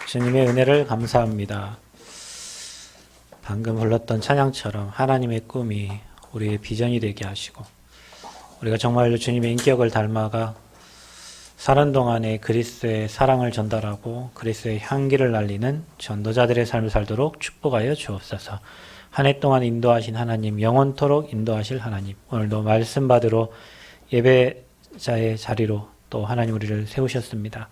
주님의 은혜를 감사합니다. 방금 불렀던 찬양처럼 하나님의 꿈이 우리의 비전이 되게 하시고 우리가 정말로 주님의 인격을 닮아가 사는 동안에 그리스도의 사랑을 전달하고 그리스도의 향기를 날리는 전도자들의 삶을 살도록 축복하여 주옵소서. 한 해 동안 인도하신 하나님, 영원토록 인도하실 하나님, 오늘도 말씀 받으러 예배자의 자리로 또 하나님 우리를 세우셨습니다.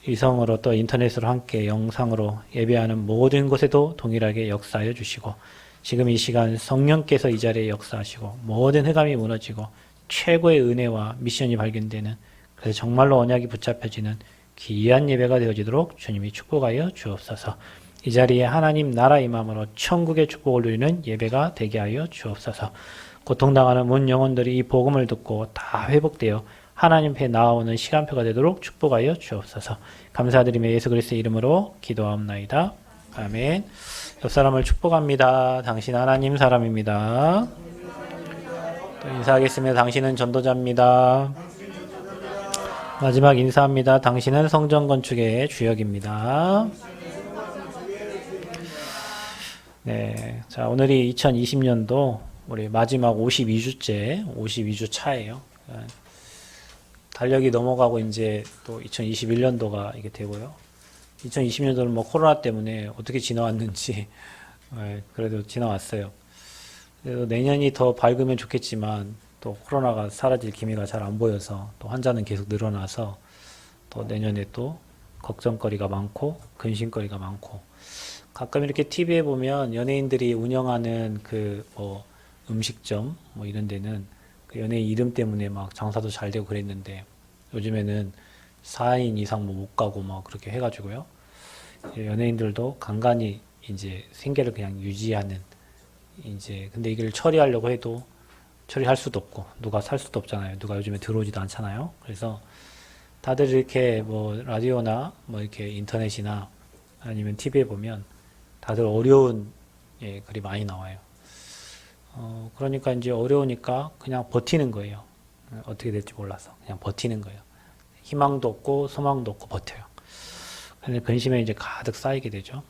위성으로 또 인터넷으로 함께 영상으로 예배하는 모든 곳에도 동일하게 역사하여 주시고 지금 이 시간 성령께서 이 자리에 역사하시고 모든 흑암이 무너지고 최고의 은혜와 미션이 발견되는, 그래서 정말로 언약이 붙잡혀지는 귀한 예배가 되어지도록 주님이 축복하여 주옵소서. 이 자리에 하나님 나라 임함으로 천국의 축복을 누리는 예배가 되게 하여 주옵소서. 고통당하는 문 영혼들이 이 복음을 듣고 다 회복되어 하나님 앞에 나아오는 시간표가 되도록 축복하여 주옵소서. 감사드리며 예수 그리스도의 이름으로 기도하옵나이다. 아멘. 옆 사람을 축복합니다. 당신 하나님 사람입니다. 또 인사하겠습니다. 당신은 전도자입니다. 마지막 인사합니다. 당신은 성전 건축의 주역입니다. 네, 자, 오늘이 2020년도 우리 마지막 52주 차예요. 달력이 넘어가고 이제 또 2021년도가 이게 되고요. 2020년도는 뭐 코로나 때문에 어떻게 지나왔는지 그래도 지나왔어요. 그래도 내년이 더 밝으면 좋겠지만 또 코로나가 사라질 기미가 잘 안 보여서 또 환자는 계속 늘어나서 또 내년에 또 걱정거리가 많고 근심거리가 많고, 가끔 이렇게 TV에 보면 연예인들이 운영하는 그 뭐 음식점 뭐 이런 데는 그 연예인 이름 때문에 막 장사도 잘 되고 그랬는데 요즘에는 4인 이상 뭐 못 가고 막 그렇게 해가지고요. 연예인들도 간간히 이제 생계를 그냥 유지하는, 이제 근데 이걸 처리하려고 해도 처리할 수도 없고 누가 살 수도 없잖아요. 누가 요즘에 들어오지도 않잖아요. 그래서 다들 이렇게 뭐 라디오나 뭐 이렇게 인터넷이나 아니면 TV에 보면 다들 어려운 글이 많이 나와요. 그러니까 이제 어려우니까 그냥 버티는 거예요. 어떻게 될지 몰라서 그냥 버티는 거예요. 희망도 없고 소망도 없고 버텨요. 근데 근심에 이제 가득 쌓이게 되죠.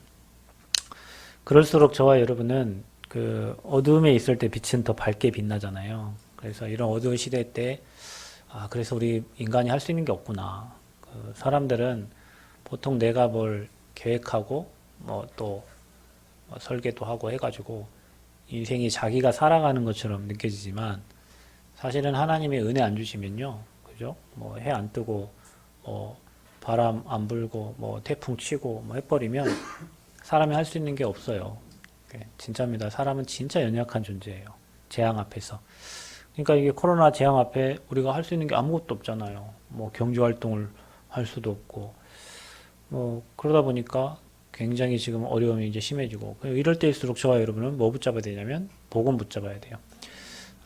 그럴수록 저와 여러분은 그 어두움에 있을 때 빛은 더 밝게 빛나잖아요. 그래서 이런 어두운 시대 때, 그래서 우리 인간이 할 수 있는 게 없구나. 그 사람들은 보통 내가 뭘 계획하고 뭐 또 설계도 하고 해가지고 인생이 자기가 살아가는 것처럼 느껴지지만 사실은 하나님의 은혜 안 주시면요, 그죠? 뭐 해 안 뜨고 뭐 바람 안 불고 뭐 태풍 치고 뭐 해버리면 사람이 할 수 있는 게 없어요. 진짜입니다. 사람은 진짜 연약한 존재예요. 재앙 앞에서. 그러니까 이게 코로나 재앙 앞에 우리가 할 수 있는 게 아무것도 없잖아요. 뭐 경제 활동을 할 수도 없고 뭐 그러다 보니까 굉장히 지금 어려움이 이제 심해지고, 이럴 때일수록 저와 여러분은 뭐 붙잡아야 되냐면 복음 붙잡아야 돼요.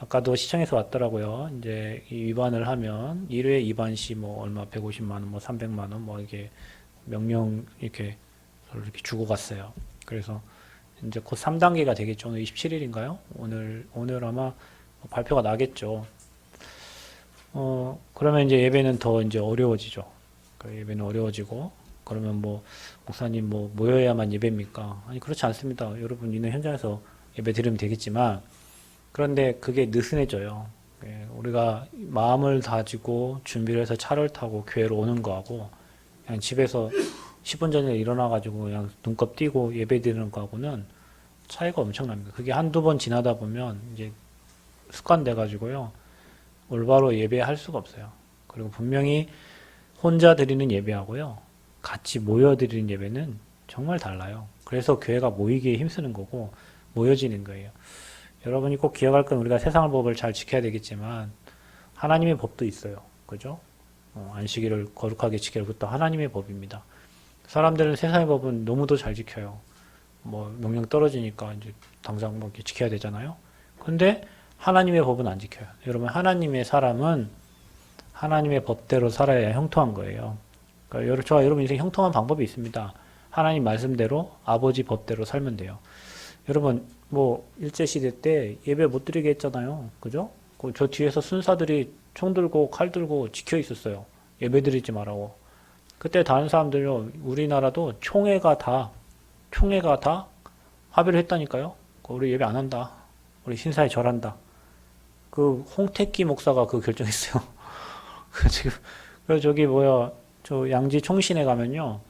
아까도 시청에서 왔더라고요. 이제 위반을 하면 1회 위반 시 뭐 얼마 150만 원, 뭐 300만 원, 뭐 이게 명령 이렇게 주고 갔어요. 그래서 이제 곧 3단계가 되겠죠. 오늘 27일인가요? 오늘 아마 발표가 나겠죠. 그러면 이제 예배는 더 이제 어려워지죠. 예배는 어려워지고, 그러면 뭐, 목사님 뭐, 모여야만 예배입니까? 아니, 그렇지 않습니다. 여러분 있는 현장에서 예배 드리면 되겠지만, 그런데 그게 느슨해져요. 우리가 마음을 다지고 준비를 해서 차를 타고 교회로 오는 거하고, 그냥 집에서 10분 전에 일어나가지고 그냥 눈곱 띄고 예배 드리는 거하고는 차이가 엄청납니다. 그게 한두 번 지나다 보면 이제 습관돼가지고요, 올바로 예배할 수가 없어요. 그리고 분명히 혼자 드리는 예배하고요, 같이 모여 드리는 예배는 정말 달라요. 그래서 교회가 모이기에 힘쓰는 거고 모여지는 거예요. 여러분이 꼭 기억할 건, 우리가 세상의 법을 잘 지켜야 되겠지만 하나님의 법도 있어요. 그죠? 안식일을 거룩하게 지키는 것도 하나님의 법입니다. 사람들은 세상의 법은 너무도 잘 지켜요. 뭐 명령 떨어지니까 이제 당장 뭐 이렇게 지켜야 되잖아요. 근데 하나님의 법은 안 지켜요. 여러분, 하나님의 사람은 하나님의 법대로 살아야 형통한 거예요. 그러니까 저와 여러분 인생 형통한 방법이 있습니다. 하나님 말씀대로 아버지 법대로 살면 돼요. 여러분 뭐 일제시대 때 예배 못 드리게 했잖아요. 그죠? 저 뒤에서 순사들이 총 들고 칼 들고 지켜 있었어요. 예배 드리지 말라고. 그때 다른 사람들요, 우리나라도 총회가 다 합의를 했다니까요. 우리 예배 안 한다. 우리 신사에 절한다. 그 홍택기 목사가 그 결정했어요. 그 지금 저기 저 양지 총신에 가면요.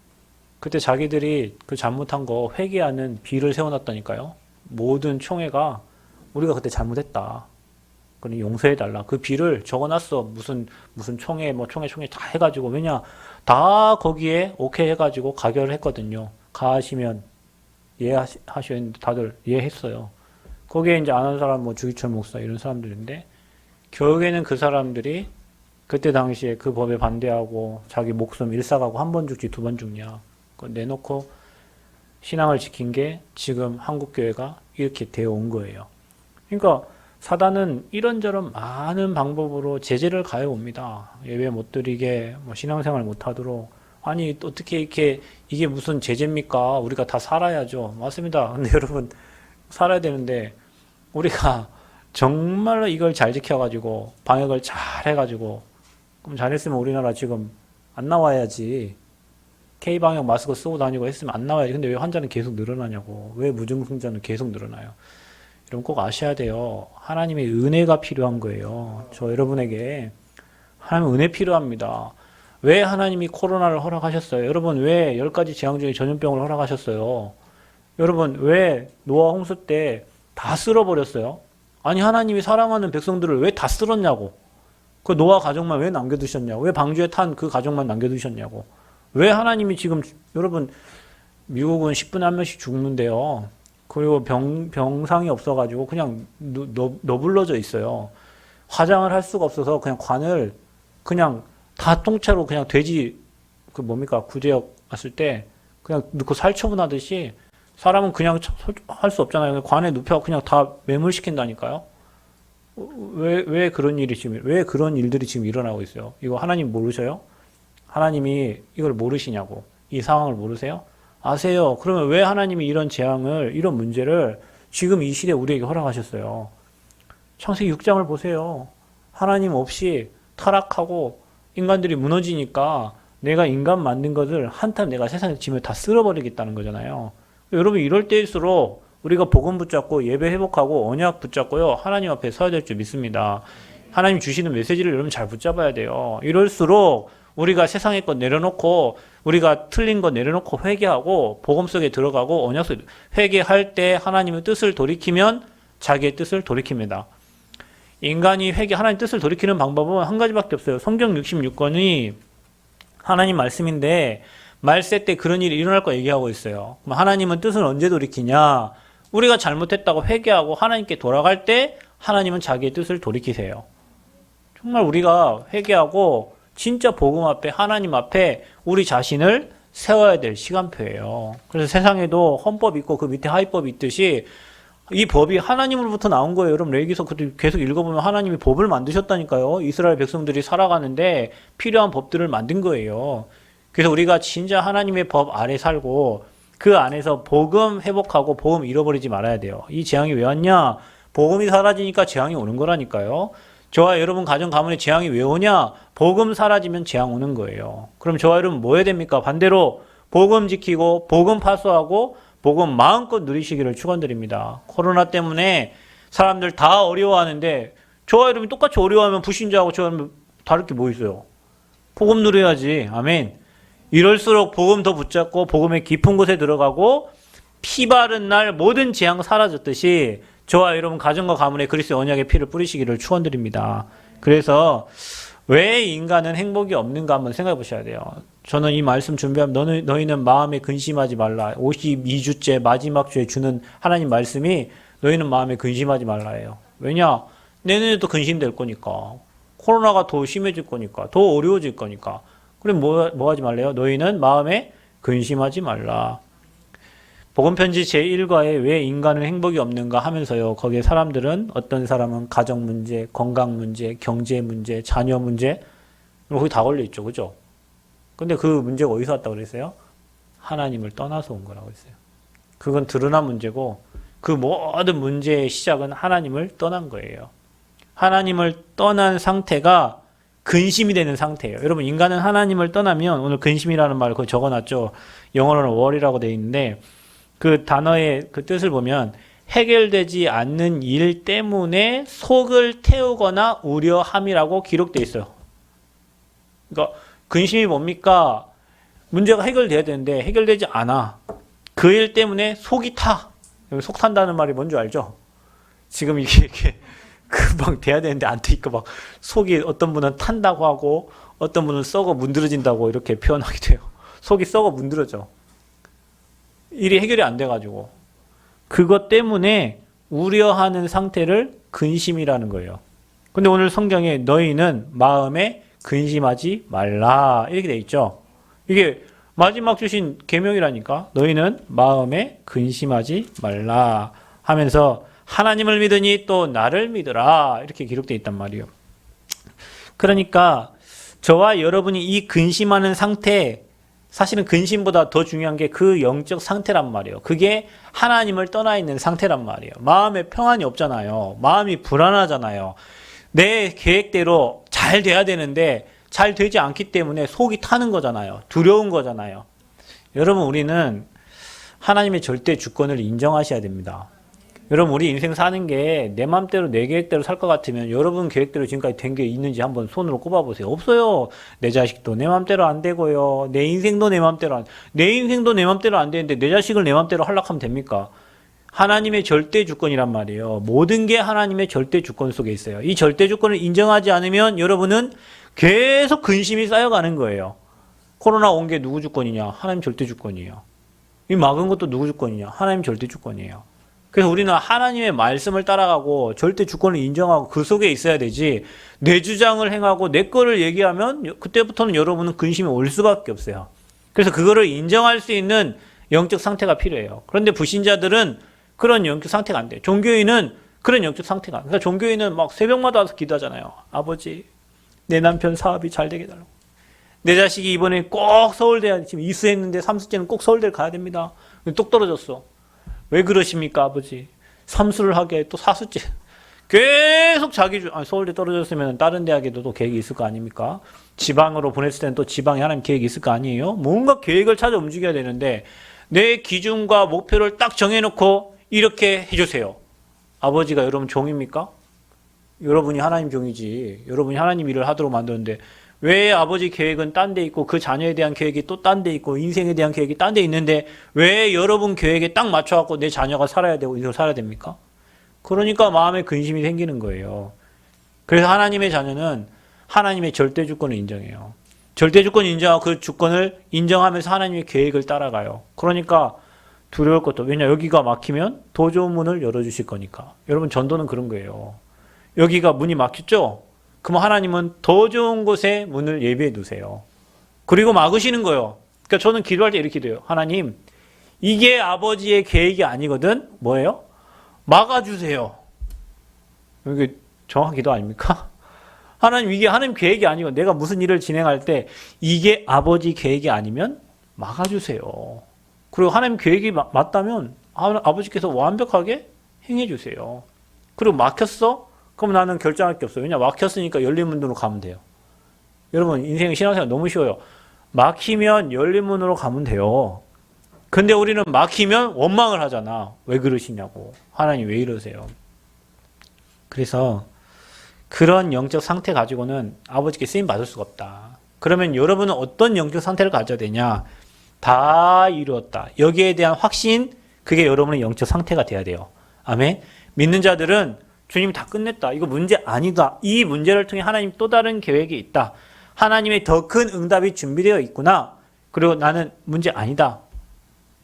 그때 자기들이 그 잘못한 거 회개하는 비를 세워놨다니까요. 모든 총회가 우리가 그때 잘못했다. 그러니 용서해달라. 그 비를 적어놨어. 무슨 총회, 총회 다 해가지고. 왜냐, 다 거기에 오케이 해가지고 가결을 했거든요. 가하시면 이해하셔야 했는데 다들 이해했어요. 거기에 이제 안 한 사람, 주기철 목사 이런 사람들인데, 결국에는 그 사람들이 그때 당시에 그 법에 반대하고 자기 목숨 일사가고 한 번 죽지 두 번 죽냐. 그거 내놓고 신앙을 지킨 게 지금 한국교회가 이렇게 되어 온 거예요. 그러니까 사단은 이런저런 많은 방법으로 제재를 가해 옵니다. 예배 못 드리게, 신앙생활 못 하도록. 아니, 어떻게 이게 무슨 제재입니까? 우리가 다 살아야죠. 맞습니다. 근데 여러분, 살아야 되는데, 우리가 정말로 이걸 잘 지켜가지고, 방역을 잘 해가지고, 그럼 잘했으면 우리나라 지금 안 나와야지. K방역 마스크 쓰고 다니고 했으면 안 나와야지. 근데 왜 환자는 계속 늘어나냐고. 왜 무증상자는 계속 늘어나요? 여러분 꼭 아셔야 돼요. 하나님의 은혜가 필요한 거예요. 저 여러분에게 하나님의 은혜 필요합니다. 왜 하나님이 코로나를 허락하셨어요? 여러분 왜 10가지 재앙 중에 전염병을 허락하셨어요? 여러분 왜 노아 홍수 때 다 쓸어버렸어요? 아니 하나님이 사랑하는 백성들을 왜 다 쓸었냐고. 그 노아 가족만 왜 남겨두셨냐고. 왜 방주에 탄 그 가족만 남겨두셨냐고. 왜 하나님이 지금 여러분 미국은 10분에 한 명씩 죽는데요. 그리고 병상이 없어가지고 그냥 너불러져 있어요. 화장을 할 수가 없어서 그냥 관을 그냥 다 통째로 그냥 돼지 구제역 왔을 때 그냥 넣고 살처분하듯이 사람은 그냥 할 수 없잖아요. 관에 눕혀 그냥 다 매몰시킨다니까요. 왜 그런 일들이 지금 일어나고 있어요? 이거 하나님 모르셔요? 하나님이 이걸 모르시냐고. 이 상황을 모르세요? 아세요. 그러면 왜 하나님이 이런 재앙을, 이런 문제를 지금 이 시대에 우리에게 허락하셨어요? 창세기 6장을 보세요. 하나님 없이 타락하고 인간들이 무너지니까 내가 인간 만든 것을 한탄 내가 세상에 짐을 다 쓸어버리겠다는 거잖아요. 여러분 이럴 때일수록 우리가 복음 붙잡고 예배 회복하고 언약 붙잡고요. 하나님 앞에 서야 될 줄 믿습니다. 하나님 주시는 메시지를 여러분 잘 붙잡아야 돼요. 이럴수록 우리가 세상의 것 내려놓고 우리가 틀린 것 내려놓고 회개하고 복음 속에 들어가고 언약 속에 회개할 때 하나님의 뜻을 돌이키면 자기의 뜻을 돌이킵니다. 인간이 하나님 뜻을 돌이키는 방법은 한 가지밖에 없어요. 성경 66권이 하나님 말씀인데 말세 때 그런 일이 일어날 거 얘기하고 있어요. 그럼 하나님은 뜻을 언제 돌이키냐? 우리가 잘못했다고 회개하고 하나님께 돌아갈 때 하나님은 자기의 뜻을 돌이키세요. 정말 우리가 회개하고 진짜 복음 앞에 하나님 앞에 우리 자신을 세워야 될 시간표예요. 그래서 세상에도 헌법이 있고 그 밑에 하위법이 있듯이 이 법이 하나님으로부터 나온 거예요. 여러분 레위기서 계속 읽어보면 하나님이 법을 만드셨다니까요. 이스라엘 백성들이 살아가는데 필요한 법들을 만든 거예요. 그래서 우리가 진짜 하나님의 법 아래 살고 그 안에서 복음 회복하고 복음 잃어버리지 말아야 돼요. 이 재앙이 왜 왔냐? 복음이 사라지니까 재앙이 오는 거라니까요. 저와 여러분 가정 가문에 재앙이 왜 오냐? 복음 사라지면 재앙 오는 거예요. 그럼 저와 여러분 뭐 해야 됩니까? 반대로 복음 지키고 복음 파수하고 복음 마음껏 누리시기를 축원드립니다. 코로나 때문에 사람들 다 어려워하는데 저와 여러분 똑같이 어려워하면 불신자하고 저와 여러분 다를 게 뭐 있어요? 복음 누려야지. 아멘. 이럴수록 복음 더 붙잡고 복음의 깊은 곳에 들어가고 피 바른 날 모든 재앙 사라졌듯이 저와 여러분 가정과 가문에 그리스도의 언약의 피를 뿌리시기를 축원드립니다. 그래서 왜 인간은 행복이 없는가 한번 생각해 보셔야 돼요. 저는 이 말씀 준비하면 너희는 마음에 근심하지 말라. 52주째 마지막 주에 주는 하나님 말씀이 너희는 마음에 근심하지 말라예요. 왜냐? 내년에도 근심될 거니까. 코로나가 더 심해질 거니까. 더 어려워질 거니까. 그럼 뭐 하지 말래요? 너희는 마음에 근심하지 말라. 복음편지 제1과에 왜 인간은 행복이 없는가 하면서요. 거기에 사람들은 어떤 사람은 가정 문제, 건강 문제, 경제 문제, 자녀 문제 거기 다 걸려 있죠. 그죠? 근데 그 문제가 어디서 왔다고 그랬어요? 하나님을 떠나서 온 거라고 했어요. 그건 드러난 문제고 그 모든 문제의 시작은 하나님을 떠난 거예요. 하나님을 떠난 상태가 근심이 되는 상태예요. 여러분, 인간은 하나님을 떠나면, 오늘 근심이라는 말을 거기 적어놨죠. 영어로는 worry라고 되어 있는데, 그 단어의 그 뜻을 보면 해결되지 않는 일 때문에 속을 태우거나 우려함이라고 기록되어 있어요. 그러니까 근심이 뭡니까? 문제가 해결돼야 되는데 해결되지 않아. 그 일 때문에 속이 타. 속 탄다는 말이 뭔지 알죠? 지금 이게 금방 돼야 되는데 안 되니까 막 속이, 어떤 분은 탄다고 하고 어떤 분은 썩어 문드러진다고 이렇게 표현하게 돼요. 속이 썩어 문드러져. 일이 해결이 안 돼가지고. 그것 때문에 우려하는 상태를 근심이라는 거예요. 근데 오늘 성경에 너희는 마음에 근심하지 말라 이렇게 돼 있죠. 이게 마지막 주신 계명이라니까. 너희는 마음에 근심하지 말라 하면서 하나님을 믿으니 또 나를 믿으라 이렇게 기록되어 있단 말이에요. 그러니까 저와 여러분이 이 근심하는 상태, 사실은 근심보다 더 중요한 게 그 영적 상태란 말이에요. 그게 하나님을 떠나 있는 상태란 말이에요. 마음에 평안이 없잖아요. 마음이 불안하잖아요. 내 계획대로 잘 돼야 되는데 잘 되지 않기 때문에 속이 타는 거잖아요. 두려운 거잖아요. 여러분, 우리는 하나님의 절대 주권을 인정하셔야 됩니다. 여러분, 우리 인생 사는 게 내 맘대로 내 계획대로 살 것 같으면 여러분 계획대로 지금까지 된 게 있는지 한번 손으로 꼽아보세요. 없어요. 내 자식도 내 맘대로 안 되고요. 내 인생도 내 맘대로 내 인생도 내 맘대로 안 되는데 내 자식을 내 맘대로 하려고 하면 됩니까? 하나님의 절대 주권이란 말이에요. 모든 게 하나님의 절대 주권 속에 있어요. 이 절대 주권을 인정하지 않으면 여러분은 계속 근심이 쌓여가는 거예요. 코로나 온 게 누구 주권이냐? 하나님 절대 주권이에요. 이 막은 것도 누구 주권이냐? 하나님 절대 주권이에요. 그래서 우리는 하나님의 말씀을 따라가고 절대 주권을 인정하고 그 속에 있어야 되지, 내 주장을 행하고 내 거를 얘기하면 그때부터는 여러분은 근심이 올 수밖에 없어요. 그래서 그거를 인정할 수 있는 영적 상태가 필요해요. 그런데 불신자들은 그런 영적 상태가 안 돼요. 종교인은 그런 영적 상태가 안 돼요. 그러니까 종교인은 막 새벽마다 와서 기도하잖아요. 아버지, 내 남편 사업이 잘 되게 해달라고. 내 자식이 이번에 꼭 서울대, 지금 이수했는데 3수째는 꼭 서울대를 가야 됩니다. 똑 떨어졌어. 왜 그러십니까, 아버지? 3수를 하게 또 4수째. 계속 서울대 떨어졌으면 다른 대학에도 또 계획이 있을 거 아닙니까? 지방으로 보냈을 때는 또 지방에 하나님 계획이 있을 거 아니에요? 뭔가 계획을 찾아 움직여야 되는데 내 기준과 목표를 딱 정해놓고 이렇게 해주세요. 아버지가 여러분 종입니까? 여러분이 하나님 종이지. 여러분이 하나님 일을 하도록 만드는데 왜 아버지 계획은 딴 데 있고 그 자녀에 대한 계획이 또 딴 데 있고 인생에 대한 계획이 딴 데 있는데 왜 여러분 계획에 딱 맞춰갖고 내 자녀가 살아야 되고 인생을 살아야 됩니까? 그러니까 마음에 근심이 생기는 거예요. 그래서 하나님의 자녀는 하나님의 절대 주권을 인정해요. 절대 주권을 인정하고 그 주권을 인정하면서 하나님의 계획을 따라가요. 그러니까 두려울 것도, 왜냐, 여기가 막히면 더 좋은 문을 열어주실 거니까. 여러분, 전도는 그런 거예요. 여기가 문이 막혔죠? 그럼 하나님은 더 좋은 곳에 문을 예비해 두세요. 그리고 막으시는 거예요. 그러니까 저는 기도할 때 이렇게 기도해요. 하나님, 이게 아버지의 계획이 아니거든? 뭐예요? 막아주세요. 이게 정확한 기도 아닙니까? 하나님, 이게 하나님 계획이 아니고 내가 무슨 일을 진행할 때 이게 아버지 계획이 아니면 막아주세요. 그리고 하나님 계획이 맞다면 아버지께서 완벽하게 행해주세요. 그리고 막혔어? 그럼 나는 결정할 게 없어요. 왜냐, 막혔으니까 열린 문으로 가면 돼요. 여러분, 인생 신앙생활 너무 쉬워요. 막히면 열린 문으로 가면 돼요. 근데 우리는 막히면 원망을 하잖아. 왜 그러시냐고. 하나님 왜 이러세요? 그래서 그런 영적 상태 가지고는 아버지께 쓰임 받을 수가 없다. 그러면 여러분은 어떤 영적 상태를 가져야 되냐? 다 이루었다. 여기에 대한 확신, 그게 여러분의 영적 상태가 돼야 돼요. 아멘. 믿는 자들은 주님이 다 끝냈다. 이거 문제 아니다. 이 문제를 통해 하나님 또 다른 계획이 있다. 하나님의 더 큰 응답이 준비되어 있구나. 그리고 나는 문제 아니다.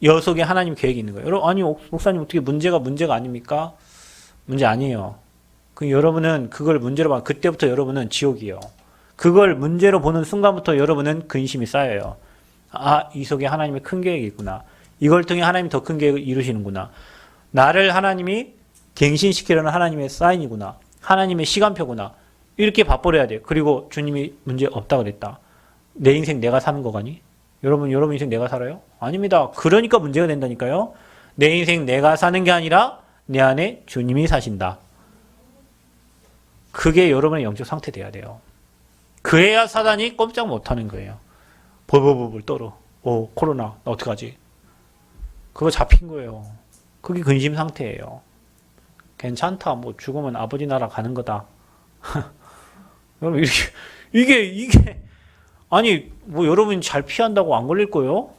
여 속에 하나님 계획이 있는 거예요. 여러분, 아니, 목사님 어떻게 문제가 아닙니까? 문제 아니에요. 그 여러분은 그걸 문제로 봐. 그때부터 여러분은 지옥이에요. 그걸 문제로 보는 순간부터 여러분은 근심이 쌓여요. 아, 이 속에 하나님의 큰 계획이 있구나. 이걸 통해 하나님이 더 큰 계획을 이루시는구나. 나를 하나님이 갱신시키려는 하나님의 사인이구나. 하나님의 시간표구나. 이렇게 봐버려야 돼요. 그리고 주님이 문제 없다 그랬다. 내 인생 내가 사는 거가니? 여러분 인생 내가 살아요? 아닙니다. 그러니까 문제가 된다니까요. 내 인생 내가 사는 게 아니라 내 안에 주님이 사신다. 그게 여러분의 영적 상태 돼야 돼요. 그래야 사단이 꼼짝 못하는 거예요. 벌벌벌 떨어. 코로나 나 어떡하지? 그거 잡힌 거예요. 그게 근심 상태예요. 괜찮다. 뭐 죽으면 아버지 나라 가는 거다. 여러분 이게 아니 뭐 여러분 잘 피한다고 안 걸릴 거예요?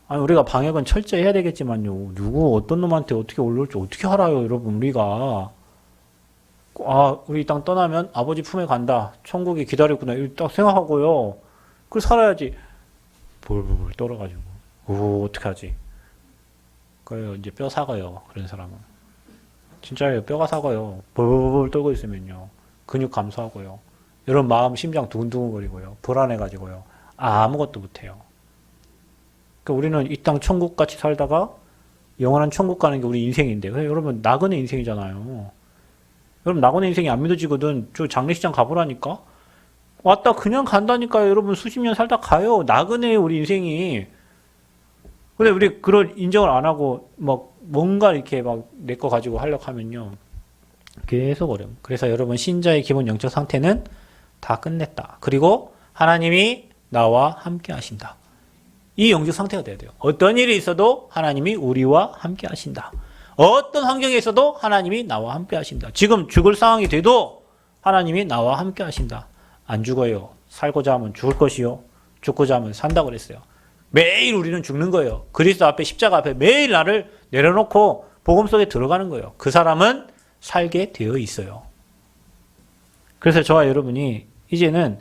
아니 우리가 방역은 철저히 해야 되겠지만요. 누구 어떤 놈한테 어떻게 올릴지 어떻게 알아요, 여러분 우리가. 우리 이 땅 떠나면 아버지 품에 간다. 천국이 기다리구나. 이렇게 딱 생각하고요. 그걸 살아야지. 볼볼볼 떨어가지고. 어떡하지? 그래요. 이제 뼈 사가요. 그런 사람은. 진짜예요. 뼈가 사가요. 볼볼볼 떨고 있으면요. 근육 감소하고요. 여러분 마음, 심장 두근두근거리고요. 불안해가지고요. 아무것도 못해요. 그러니까 우리는 이 땅 천국같이 살다가 영원한 천국 가는 게 우리 인생인데. 여러분 나그네 인생이잖아요. 여러분 나그네 인생이 안 믿어지거든. 저 장례식장 가보라니까. 왔다 그냥 간다니까요. 여러분 수십 년 살다 가요. 나그네예요 우리 인생이. 근데 우리 그런 인정을 안 하고 막 뭔가 이렇게 막 내 거 가지고 하려고 하면요. 계속 어려움. 그래서 여러분 신자의 기본 영적 상태는 다 끝냈다. 그리고 하나님이 나와 함께 하신다. 이 영적 상태가 돼야 돼요. 어떤 일이 있어도 하나님이 우리와 함께 하신다. 어떤 환경에 있어도 하나님이 나와 함께 하신다. 지금 죽을 상황이 돼도 하나님이 나와 함께 하신다. 안 죽어요. 살고자 하면 죽을 것이요. 죽고자 하면 산다고 그랬어요. 매일 우리는 죽는 거예요. 그리스도 앞에 십자가 앞에 매일 나를 내려놓고 복음 속에 들어가는 거예요. 그 사람은 살게 되어 있어요. 그래서 저와 여러분이 이제는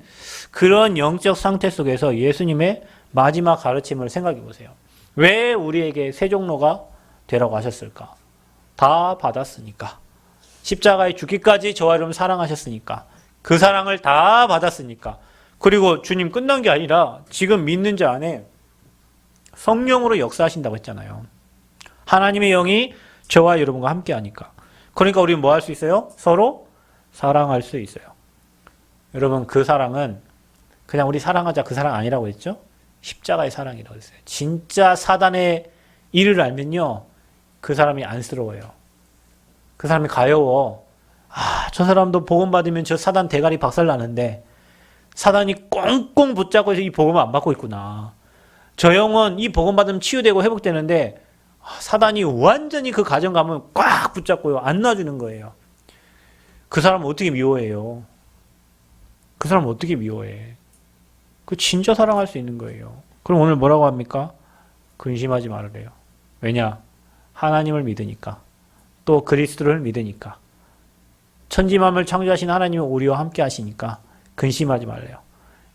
그런 영적 상태 속에서 예수님의 마지막 가르침을 생각해 보세요. 왜 우리에게 새 종로가 되라고 하셨을까? 다 받았으니까. 십자가에 죽기까지 저와 여러분 사랑하셨으니까. 그 사랑을 다 받았으니까. 그리고 주님 끝난 게 아니라 지금 믿는 자 안에 성령으로 역사하신다고 했잖아요. 하나님의 영이 저와 여러분과 함께 하니까. 그러니까 우리는 뭐 할 수 있어요? 서로 사랑할 수 있어요. 여러분 그 사랑은 그냥 우리 사랑하자 그 사랑 아니라고 했죠? 십자가의 사랑이라고 했어요. 진짜 사단의 일을 알면요. 그 사람이 안쓰러워요. 그 사람이 가여워. 저 사람도 복음 받으면 저 사단 대가리 박살 나는데 사단이 꽁꽁 붙잡고 해서 이 복음을 안 받고 있구나. 저 영혼 이 복음 받으면 치유되고 회복되는데 사단이 완전히 그 가정 가면 꽉 붙잡고요. 안 놔주는 거예요. 그 사람은 어떻게 미워해요? 그 사람은 어떻게 미워해? 그 진짜 사랑할 수 있는 거예요. 그럼 오늘 뭐라고 합니까? 근심하지 말으래요. 왜냐? 하나님을 믿으니까. 또 그리스도를 믿으니까. 천지만물 창조하신 하나님은 우리와 함께 하시니까 근심하지 말래요.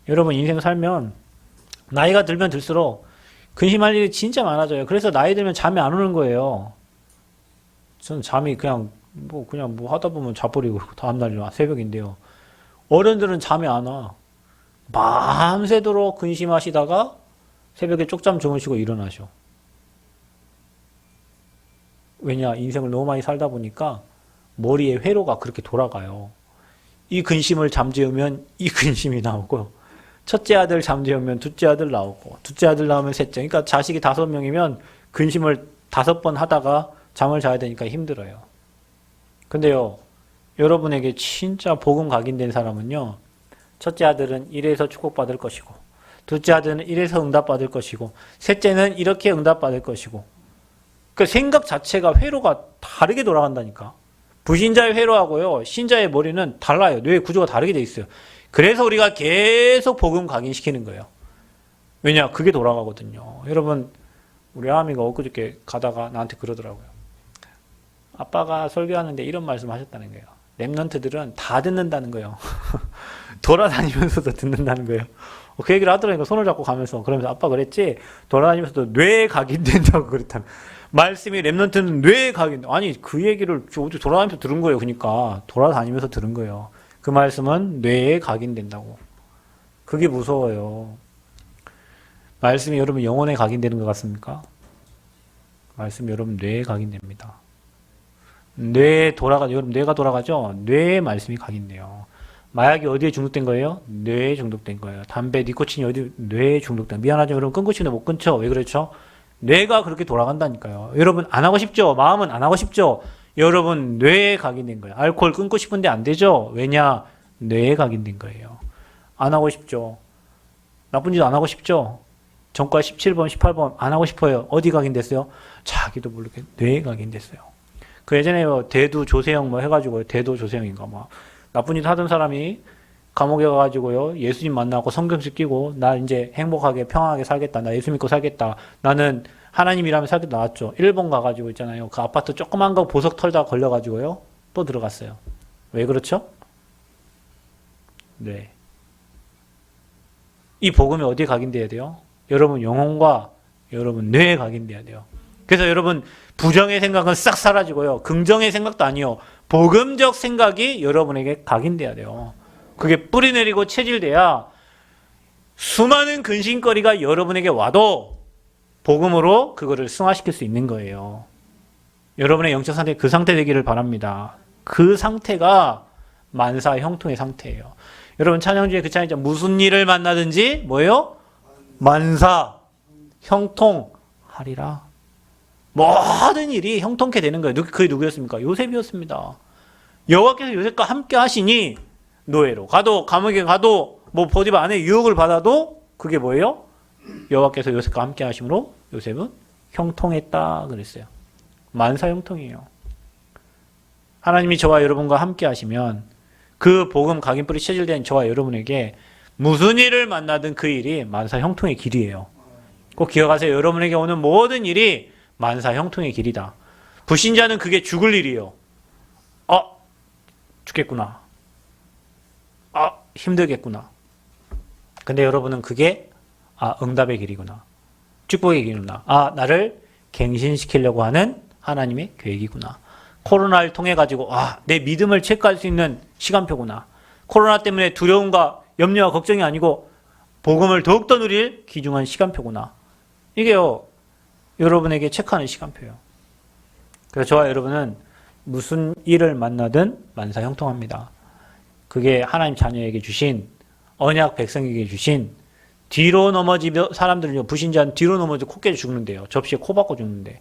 여러분 인생 살면 나이가 들면 들수록 근심할 일이 진짜 많아져요. 그래서 나이 들면 잠이 안 오는 거예요. 저는 잠이 그냥 뭐 하다 보면 자버리고 다음날 일어나 새벽인데요. 어른들은 잠이 안 와. 밤새도록 근심하시다가 새벽에 쪽잠 주무시고 일어나셔. 왜냐? 인생을 너무 많이 살다 보니까 머리에 회로가 그렇게 돌아가요. 이 근심을 잠재우면 이 근심이 나오고 첫째 아들 잠재우면 둘째 아들 나오고 둘째 아들 나오면 셋째. 그러니까 자식이 5명이면 근심을 5번 하다가 잠을 자야 되니까 힘들어요. 근데요. 여러분에게 진짜 복음 각인된 사람은요. 첫째 아들은 이래서 축복받을 것이고 둘째 아들은 이래서 응답받을 것이고 셋째는 이렇게 응답받을 것이고 그 생각 자체가 회로가 다르게 돌아간다니까. 불신자의 회로하고요. 신자의 머리는 달라요. 뇌의 구조가 다르게 돼 있어요. 그래서 우리가 계속 복음 각인시키는 거예요. 왜냐? 그게 돌아가거든요. 여러분 우리 아미가 엊그저께 가다가 나한테 그러더라고요. 아빠가 설교하는데 이런 말씀 하셨다는 거예요. 랩런트들은 다 듣는다는 거예요. 돌아다니면서도 듣는다는 거예요. 그 얘기를 하더라니까 손을 잡고 가면서 그러면서 아빠 그랬지 돌아다니면서도 뇌에 각인된다고 그랬다는 말씀이 랩런트는 뇌에 각인 아니 그 얘기를 어디 돌아다니면서 들은 거예요. 그러니까 돌아다니면서 들은 거예요. 그 말씀은 뇌에 각인된다고. 그게 무서워요. 말씀이 여러분 영혼에 각인되는 것 같습니까? 말씀이 여러분 뇌에 각인됩니다. 여러분 뇌가 돌아가죠? 뇌에 말씀이 각인돼요. 마약이 어디에 중독된 거예요? 뇌에 중독된 거예요. 담배, 니코틴이 어디 뇌에 중독된. 미안하지만 여러분 끊고 싶은데 못 끊죠. 왜 그렇죠? 뇌가 그렇게 돌아간다니까요. 여러분 안 하고 싶죠? 마음은 안 하고 싶죠? 여러분 뇌에 각인된 거예요. 알코올 끊고 싶은데 안 되죠? 왜냐? 뇌에 각인된 거예요. 안 하고 싶죠. 나쁜 짓 안 하고 싶죠. 전과 17번, 18번 안 하고 싶어요. 어디 각인됐어요? 자기도 모르게 뇌에 각인됐어요. 그 예전에 대두 조세형 뭐 해가지고요. 대도 조세형인가 막 나쁜 짓 하던 사람이 감옥에 가가지고요. 예수님 만나고 성경책 끼고 나 이제 행복하게 평안하게 살겠다. 나 예수 믿고 살겠다. 나는 하나님이라면 살겠다 나왔죠. 일본 가가지고 있잖아요. 그 아파트 조그만 거 보석 털다 걸려가지고요. 또 들어갔어요. 왜 그렇죠? 네. 이 복음이 어디에 각인돼야 돼요? 여러분 영혼과 여러분 뇌에 각인돼야 돼요. 그래서 여러분 부정의 생각은 싹 사라지고요. 긍정의 생각도 아니요. 복음적 생각이 여러분에게 각인돼야 돼요. 그게 뿌리 내리고 체질돼야 수많은 근심거리가 여러분에게 와도 복음으로 그거를 승화시킬 수 있는 거예요. 여러분의 영적 상태 그 상태 되기를 바랍니다. 그 상태가 만사 형통의 상태예요. 여러분 찬양 중에 그 찬양이죠. 무슨 일을 만나든지 뭐예요? 만사 형통하리라. 모든 일이 형통케 되는 거예요. 그게 누구였습니까? 요셉이었습니다. 여호와께서 요셉과 함께 하시니 노예로 가도 감옥에 가도 뭐 보디바 안에 유혹을 받아도 그게 뭐예요? 여호와께서 요셉과 함께 하심으로 요셉은 형통했다 그랬어요. 만사 형통이에요. 하나님이 저와 여러분과 함께 하시면 그 복음 각인뿌리 체질된 저와 여러분에게 무슨 일을 만나든 그 일이 만사 형통의 길이에요. 꼭 기억하세요. 여러분에게 오는 모든 일이 만사 형통의 길이다. 불신자는 그게 죽을 일이에요. 죽겠구나. 힘들겠구나. 근데 여러분은 그게 응답의 길이구나. 축복의 길이구나. 나를 갱신시키려고 하는 하나님의 계획이구나. 코로나를 통해 가지고 내 믿음을 체크할 수 있는 시간표구나. 코로나 때문에 두려움과 염려와 걱정이 아니고 복음을 더욱더 누릴 귀중한 시간표구나. 이게요. 여러분에게 체크하는 시간표예요. 그래서 저와 여러분은 무슨 일을 만나든 만사 형통합니다. 그게 하나님 자녀에게 주신 언약 백성에게 주신 뒤로 넘어지면 사람들은요. 불신자는 뒤로 넘어져 코 깨져 죽는데요. 접시에 코 박고 죽는데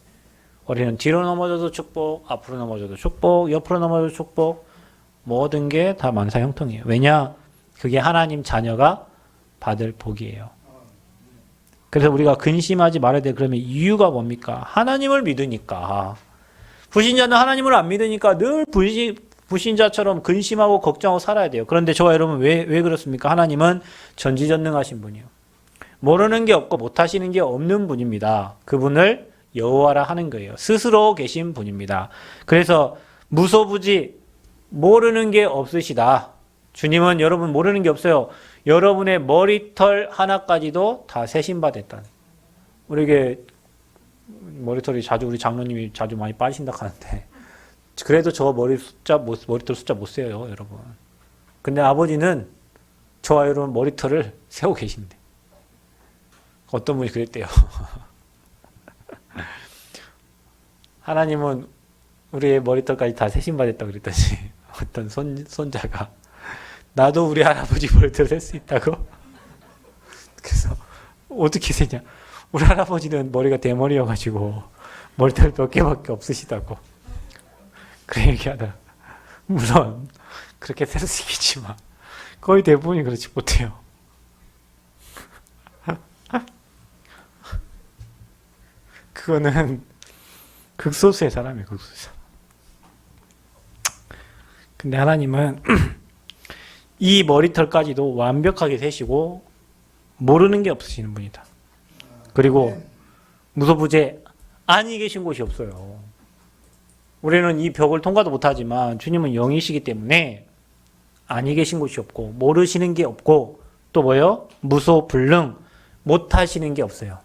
우리는 뒤로 넘어져도 축복, 앞으로 넘어져도 축복, 옆으로 넘어져도 축복 모든 게 다 만사 형통이에요. 왜냐? 그게 하나님 자녀가 받을 복이에요. 그래서 우리가 근심하지 말아야 돼. 그러면 이유가 뭡니까? 하나님을 믿으니까. 불신자는 하나님을 안 믿으니까 늘 불신자처럼 근심하고 걱정하고 살아야 돼요. 그런데 저와 여러분 왜 그렇습니까? 하나님은 전지전능하신 분이에요. 모르는 게 없고 못하시는 게 없는 분입니다. 그분을 여호와라 하는 거예요. 스스로 계신 분입니다. 그래서 무소부지 모르는 게 없으시다. 주님은 여러분 모르는 게 없어요. 여러분의 머리털 하나까지도 다 세신받았다. 우리에게 머리털이 자주 우리 장로님이 자주 많이 빠지신다 하는데 그래도 저 머리털 숫자 못 세요, 여러분. 근데 아버지는 저와 여러분 머리털을 세고 계신데 어떤 분이 그랬대요. 하나님은 우리의 머리털까지 다 세신받았다 그랬더니 어떤 손자가 나도 우리 할아버지 머리털 셀 수 있다고? 그래서 어떻게 세냐? 우리 할아버지는 머리가 대머리여가지고 머리털 몇 개밖에 없으시다고. 그 얘기하다. 물론 그렇게 셀 수 있겠지만 거의 대부분이 그렇지 못해요. 그거는 극소수의 사람이에요. 극소수. 근데 하나님은 이 머리털까지도 완벽하게 세시고 모르는 게 없으시는 분이다. 그리고 무소부재 아니 계신 곳이 없어요. 우리는 이 벽을 통과도 못하지만 주님은 영이시기 때문에 아니 계신 곳이 없고 모르시는 게 없고 또 뭐요? 무소불능 못하시는 게 없어요.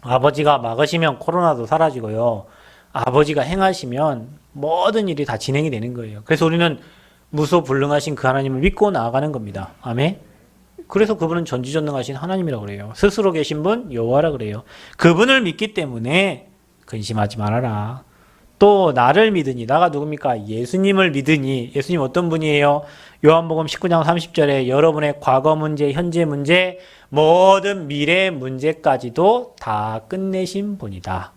아버지가 막으시면 코로나도 사라지고요. 아버지가 행하시면 모든 일이 다 진행이 되는 거예요. 그래서 우리는 무소불능하신 그 하나님을 믿고 나아가는 겁니다. 아멘. 그래서 그분은 전지전능하신 하나님이라고 그래요. 스스로 계신 분 여호와라 그래요. 그분을 믿기 때문에 근심하지 말아라. 또 나를 믿으니 나가 누굽니까? 예수님을 믿으니 예수님 어떤 분이에요? 요한복음 19장 30절에 여러분의 과거 문제, 현재 문제, 모든 미래 문제까지도 다 끝내신 분이다.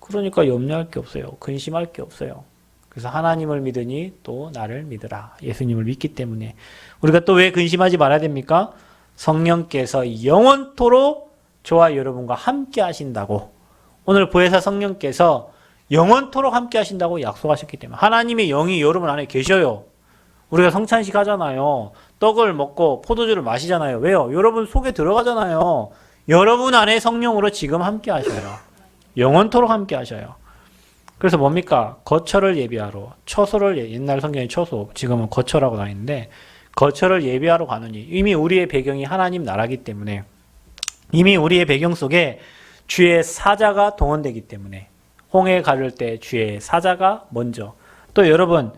그러니까 염려할 게 없어요. 근심할 게 없어요. 그래서 하나님을 믿으니 또 나를 믿으라. 예수님을 믿기 때문에. 우리가 또 왜 근심하지 말아야 됩니까? 성령께서 영원토록 저와 여러분과 함께 하신다고. 오늘 보혜사 성령께서 영원토록 함께 하신다고 약속하셨기 때문에. 하나님의 영이 여러분 안에 계셔요. 우리가 성찬식 하잖아요. 떡을 먹고 포도주를 마시잖아요. 왜요? 여러분 속에 들어가잖아요. 여러분 안에 성령으로 지금 함께 하셔요. 영원토록 함께 하셔요. 그래서 뭡니까? 거처를 예비하러, 처소를, 옛날 성경에 처소, 지금은 거처라고 나와 있는데, 거처를 예비하러 가느니, 이미 우리의 배경이 하나님 나라기 때문에, 이미 우리의 배경 속에 주의 사자가 동원되기 때문에, 홍해 가를 때 주의 사자가 먼저, 또 여러분,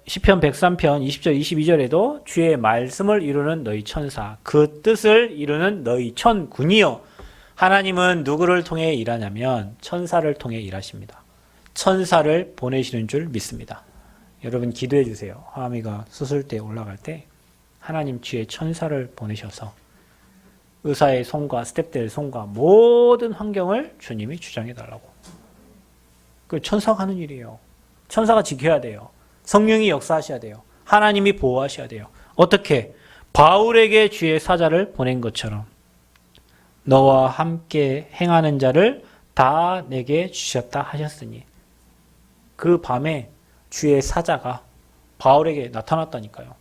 시편 103편 20절 22절에도 주의 말씀을 이루는 너희 천사, 그 뜻을 이루는 너희 천군이요. 하나님은 누구를 통해 일하냐면 천사를 통해 일하십니다. 천사를 보내시는 줄 믿습니다. 여러분 기도해 주세요. 하암이가 수술대에 올라갈 때 하나님 주의 천사를 보내셔서 의사의 손과 스태프들의 손과 모든 환경을 주님이 주장해 달라고. 그 천사가 하는 일이에요. 천사가 지켜야 돼요. 성령이 역사하셔야 돼요. 하나님이 보호하셔야 돼요. 어떻게? 바울에게 주의 사자를 보낸 것처럼 너와 함께 행하는 자를 다 내게 주셨다 하셨으니 그 밤에 주의 사자가 바울에게 나타났다니까요.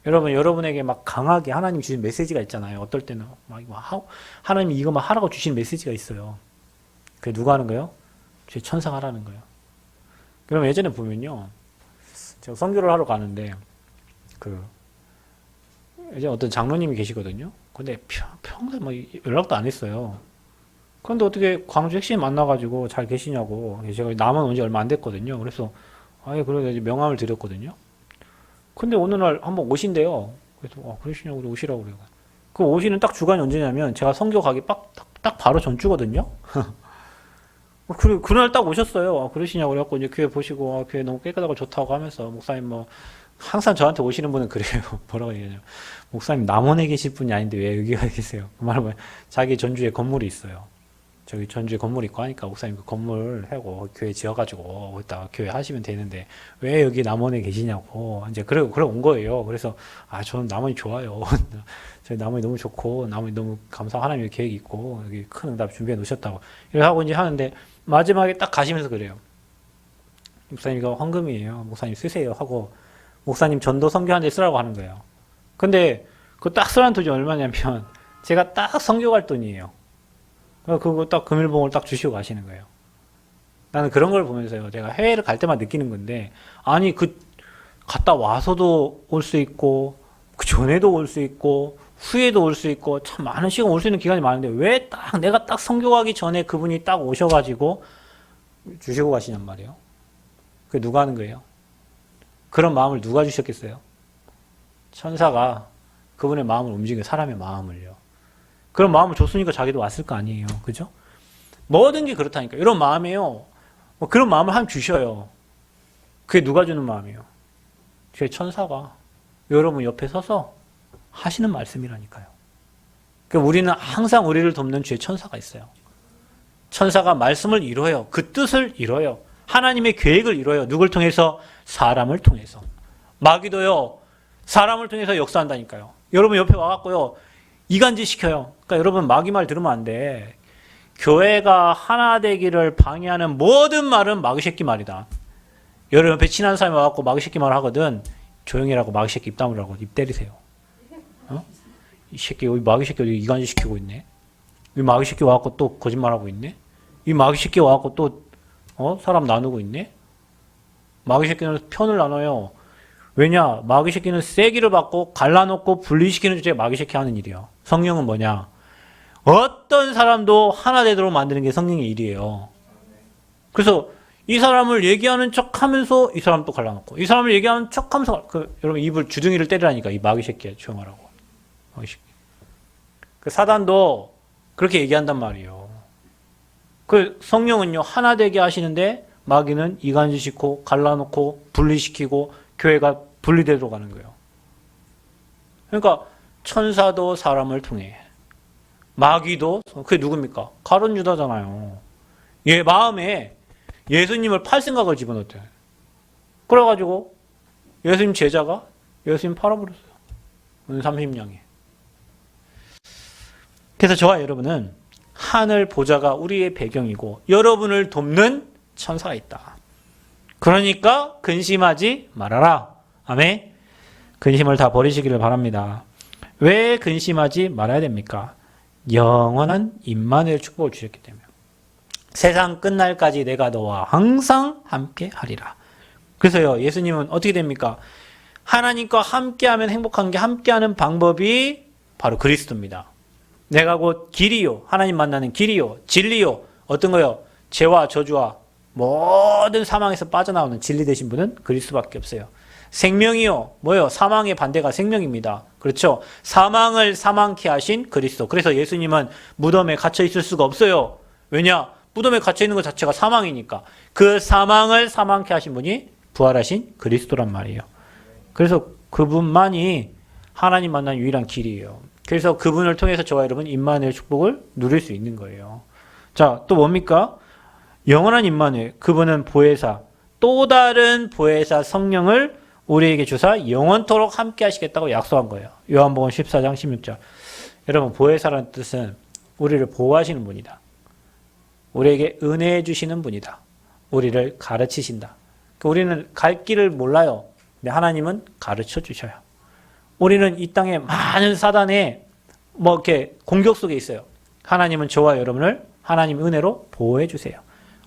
여러분, 여러분에게 막 강하게 하나님 주신 메시지가 있잖아요. 어떨 때는 막 하나님이 이거 막 하라고 주신 메시지가 있어요. 그게 누가 하는 거예요? 주의 천사가 하라는 거예요. 그럼 예전에 보면요. 제가 선교를 하러 가는데 예전에 어떤 장로님이 계시거든요. 근데 평생 뭐 연락도 안 했어요. 그런데 어떻게 광주 핵심 만나가지고 잘 계시냐고. 제가 남은 온 지 얼마 안 됐거든요. 그래서 그래서 명함을 드렸거든요. 근데 어느 날 한번 오신대요. 그래서 그러시냐고 오시라고 그래요. 그 오시는 딱 주간이 언제냐면 제가 선교 가기 딱 바로 전주거든요. 그날 딱 오셨어요. 그러시냐고 그래갖고 이제 교회 보시고 교회 너무 깨끗하고 좋다고 하면서 목사님 뭐 항상 저한테 오시는 분은 그래요. 뭐라고 얘기하냐면 목사님 남원에 계실 분이 아닌데 왜 여기 가 계세요? 그 말은 자기 전주에 건물이 있어요. 저기 전주에 건물 있고 하니까 목사님 그 건물 하고 교회 지어가지고 거기다가 교회 하시면 되는데 왜 여기 남원에 계시냐고 이제 그래 온 거예요. 그래서 저는 남원이 좋아요. 저희 남원이 너무 좋고 남원이 너무 감사하고 하나님의 계획이 있고 여기 큰 응답 준비해 놓으셨다고 이렇게 하고 이제 하는데 마지막에 딱 가시면서 그래요. 목사님 이거 헌금이에요. 목사님 쓰세요 하고 목사님 전도 선교하는 데 쓰라고 하는 거예요. 근데 그 딱 쓰라는 돈이 얼마냐면 제가 딱 선교 갈 돈이에요. 그거 딱 금일봉을 딱 주시고 가시는 거예요. 나는 그런 걸 보면서요. 제가 해외를 갈 때만 느끼는 건데 아니 갔다 와서도 올 수 있고 그 전에도 올 수 있고 후에도 올 수 있고 참 많은 시간 올 수 있는 기간이 많은데 왜 내가 딱 선교 가기 전에 그분이 딱 오셔가지고 주시고 가시냔 말이에요. 그게 누가 하는 거예요? 그런 마음을 누가 주셨겠어요? 천사가 그분의 마음을 움직여 사람의 마음을요. 그런 마음을 줬으니까 자기도 왔을 거 아니에요. 그죠? 모든 게 그렇다니까. 이런 마음이에요. 그런 마음을 하나님 주셔요. 그게 누가 주는 마음이에요? 제 천사가 여러분 옆에 서서 하시는 말씀이라니까요. 그러니까 우리는 항상 우리를 돕는 주의 천사가 있어요. 천사가 말씀을 이뤄요. 그 뜻을 이뤄요. 하나님의 계획을 이뤄요. 누굴 통해서? 사람을 통해서. 마귀도요. 사람을 통해서 역사한다니까요. 여러분 옆에 와갖고요. 이간질 시켜요. 그러니까 여러분 마귀 말 들으면 안 돼. 교회가 하나 되기를 방해하는 모든 말은 마귀 새끼 말이다. 여러분 옆에 친한 사람이 와갖고 마귀 새끼 말 하거든. 조용히 하라고 마귀 새끼 입 다물라고 입 때리세요. 이 새끼 여기 마귀 새끼 여기 이간질 시키고 있네. 이 마귀 새끼 와갖고 또 거짓말하고 있네. 이 마귀 새끼 와갖고 또 사람 나누고 있네. 마귀 새끼는 편을 나눠요. 왜냐? 마귀 새끼는 세기를 받고 갈라놓고 분리시키는 게 마귀 새끼 하는 일이야. 성령은 뭐냐? 어떤 사람도 하나 되도록 만드는 게 성령의 일이에요. 그래서 이 사람을 얘기하는 척 하면서 이 사람 또 갈라놓고 이 사람을 얘기하는 척 하면서 여러분 입을 주둥이를 때리라니까 이 마귀 새끼야. 조용하라고. 마귀 새끼. 사단도 그렇게 얘기한단 말이에요. 성령은요 하나 되게 하시는데 마귀는 이간질시키고 갈라놓고 분리시키고 교회가 분리되도록 하는 거예요. 그러니까 천사도 사람을 통해 마귀도 그게 누굽니까? 가룟 유다잖아요. 얘 마음에 예수님을 팔 생각을 집어넣었대요. 그래가지고 예수님 제자가 예수님 팔아버렸어요. 은 30냥에. 그래서 저와 여러분은 하늘 보좌가 우리의 배경이고 여러분을 돕는 천사가 있다. 그러니까 근심하지 말아라. 아멘. 근심을 다 버리시기를 바랍니다. 왜 근심하지 말아야 됩니까? 영원한 임마누엘 축복을 주셨기 때문에. 세상 끝날까지 내가 너와 항상 함께 하리라. 그래서요, 예수님은 어떻게 됩니까? 하나님과 함께하면 행복한 게 함께하는 방법이 바로 그리스도입니다. 내가 곧 길이요, 하나님 만나는 길이요, 진리요, 어떤 거요? 죄와 저주와 모든 사망에서 빠져나오는 진리 되신 분은 그리스도밖에 없어요. 생명이요, 뭐요? 사망의 반대가 생명입니다. 그렇죠? 사망을 사망케 하신 그리스도. 그래서 예수님은 무덤에 갇혀 있을 수가 없어요. 왜냐? 무덤에 갇혀 있는 것 자체가 사망이니까. 그 사망을 사망케 하신 분이 부활하신 그리스도란 말이에요. 그래서 그분만이 하나님 만난 유일한 길이에요. 그래서 그분을 통해서 저와 여러분 임마누엘 축복을 누릴 수 있는 거예요. 자, 또 뭡니까? 영원한 임마누엘, 그분은 보혜사, 또 다른 보혜사 성령을 우리에게 주사 영원토록 함께 하시겠다고 약속한 거예요. 요한복음 14장 16절. 여러분, 보혜사라는 뜻은 우리를 보호하시는 분이다. 우리에게 은혜해 주시는 분이다. 우리를 가르치신다. 우리는 갈 길을 몰라요. 근데 하나님은 가르쳐 주셔요. 우리는 이 땅에 많은 사단의 이렇게 공격 속에 있어요. 하나님은 저와 여러분을 하나님 은혜로 보호해 주세요.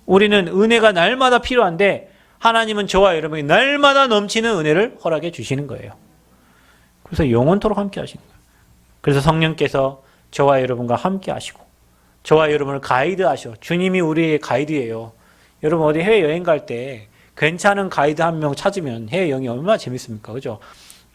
우리는 은혜가 날마다 필요한데 하나님은 저와 여러분이 날마다 넘치는 은혜를 허락해 주시는 거예요. 그래서 영원토록 함께 하시는 거예요. 그래서 성령께서 저와 여러분과 함께 하시고 저와 여러분을 가이드하셔. 주님이 우리의 가이드예요. 여러분 어디 해외여행 갈 때 괜찮은 가이드 한 명 찾으면 해외여행이 얼마나 재밌습니까? 그죠?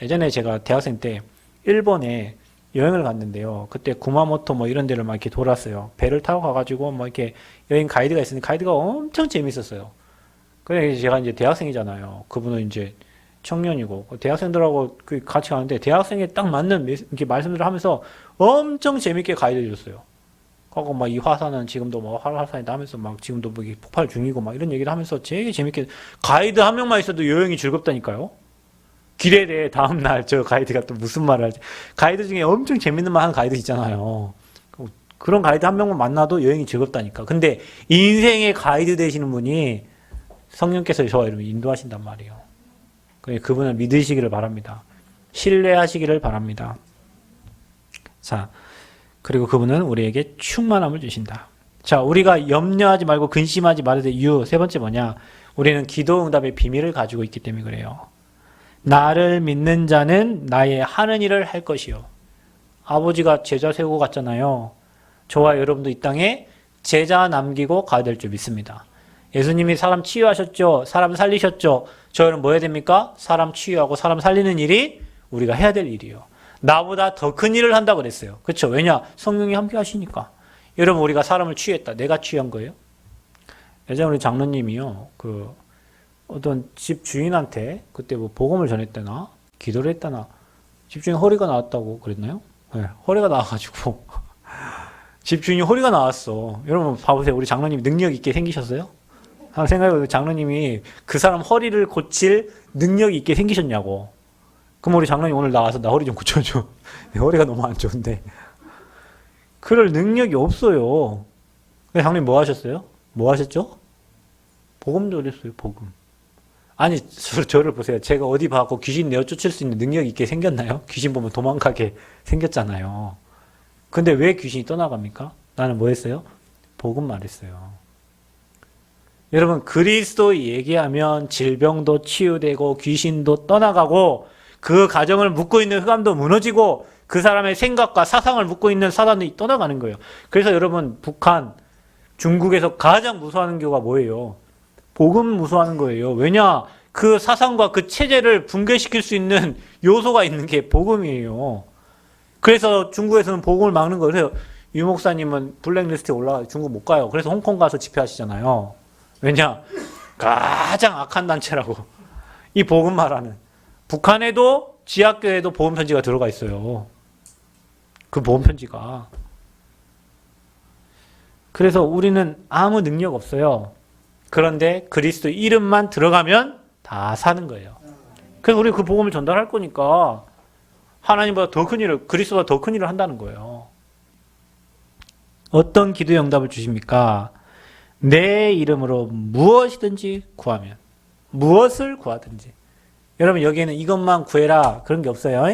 예전에 제가 대학생 때 일본에 여행을 갔는데요. 그때 구마모토 이런 데를 막 이렇게 돌았어요. 배를 타고 가가지고 이렇게 여행 가이드가 있었는데 가이드가 엄청 재밌었어요. 그래서 제가 이제 대학생이잖아요. 그분은 이제 청년이고 대학생들하고 같이 가는데 대학생에 딱 맞는 이렇게 말씀들을 하면서 엄청 재밌게 가이드 해줬어요. 하고 이 화산은 지금도 활화산이다 하면서 지금도 폭발 중이고 이런 얘기를 하면서 되게 재밌게 가이드 한 명만 있어도 여행이 즐겁다니까요. 길에 대해 다음날 저 가이드가 또 무슨 말을 할지. 가이드 중에 엄청 재밌는 말 하는 가이드 있잖아요. 그런 가이드 한 명만 만나도 여행이 즐겁다니까. 근데 인생의 가이드 되시는 분이 성령께서 저와 여러분 인도하신단 말이에요. 그분을 믿으시기를 바랍니다. 신뢰하시기를 바랍니다. 자, 그리고 그분은 우리에게 충만함을 주신다. 자, 우리가 염려하지 말고 근심하지 말아야 될 이유 세 번째 뭐냐? 우리는 기도 응답의 비밀을 가지고 있기 때문에 그래요. 나를 믿는 자는 나의 하는 일을 할 것이요. 아버지가 제자 세우고 갔잖아요. 저와 여러분도 이 땅에 제자 남기고 가야 될 줄 믿습니다. 예수님이 사람 치유하셨죠. 사람 살리셨죠. 저희는 뭐 해야 됩니까? 사람 치유하고 사람 살리는 일이 우리가 해야 될 일이에요. 나보다 더 큰 일을 한다고 그랬어요. 그렇죠? 왜냐? 성령이 함께 하시니까. 여러분 우리가 사람을 치유했다. 내가 치유한 거예요? 예전에 우리 장로님이요. 어떤 집 주인한테 그때 복음을 전했다나 기도를 했다나 집주인 허리가 나왔다고 그랬나요? 네, 허리가 나와가지고 집주인이 허리가 나왔어. 여러분 봐보세요. 우리 장로님 능력 있게 생기셨어요? 한번 생각해보세요. 장로님이 그 사람 허리를 고칠 능력이 있게 생기셨냐고. 그럼 우리 장로님 오늘 나와서 나 허리 좀 고쳐줘. 내 허리가 너무 안 좋은데. 그럴 능력이 없어요. 장로님 뭐 하셨어요? 뭐 하셨죠? 복음 전했어요. 복음. 아니 저를 보세요. 제가 어디 봐갖고 귀신 내어 쫓을 수 있는 능력이 있게 생겼나요? 귀신 보면 도망가게 생겼잖아요. 근데 왜 귀신이 떠나갑니까? 나는 뭐 했어요? 복음 말했어요. 여러분 그리스도 얘기하면 질병도 치유되고 귀신도 떠나가고 그 가정을 묶고 있는 흑암도 무너지고 그 사람의 생각과 사상을 묶고 있는 사단이 떠나가는 거예요. 그래서 여러분 북한, 중국에서 가장 무서워하는 교가 뭐예요? 복음 무서워하는 거예요. 왜냐? 그 사상과 그 체제를 붕괴시킬 수 있는 요소가 있는 게 복음이에요. 그래서 중국에서는 복음을 막는 거예요. 그래서 유 목사님은 블랙리스트에 올라가 중국 못 가요. 그래서 홍콩 가서 집회하시잖아요. 왜냐? 가장 악한 단체라고. 이 복음 말하는. 북한에도 지하교회에도 복음 편지가 들어가 있어요. 그 복음 편지가. 그래서 우리는 아무 능력 없어요. 그런데 그리스도 이름만 들어가면 다 사는 거예요. 그래서 우리 그 복음을 전달할 거니까 하나님보다 더 큰 일을, 그리스도보다 더 큰 일을 한다는 거예요. 어떤 기도의 응답을 주십니까? 내 이름으로 무엇이든지 구하면, 무엇을 구하든지. 여러분 여기에는 이것만 구해라 그런 게 없어요.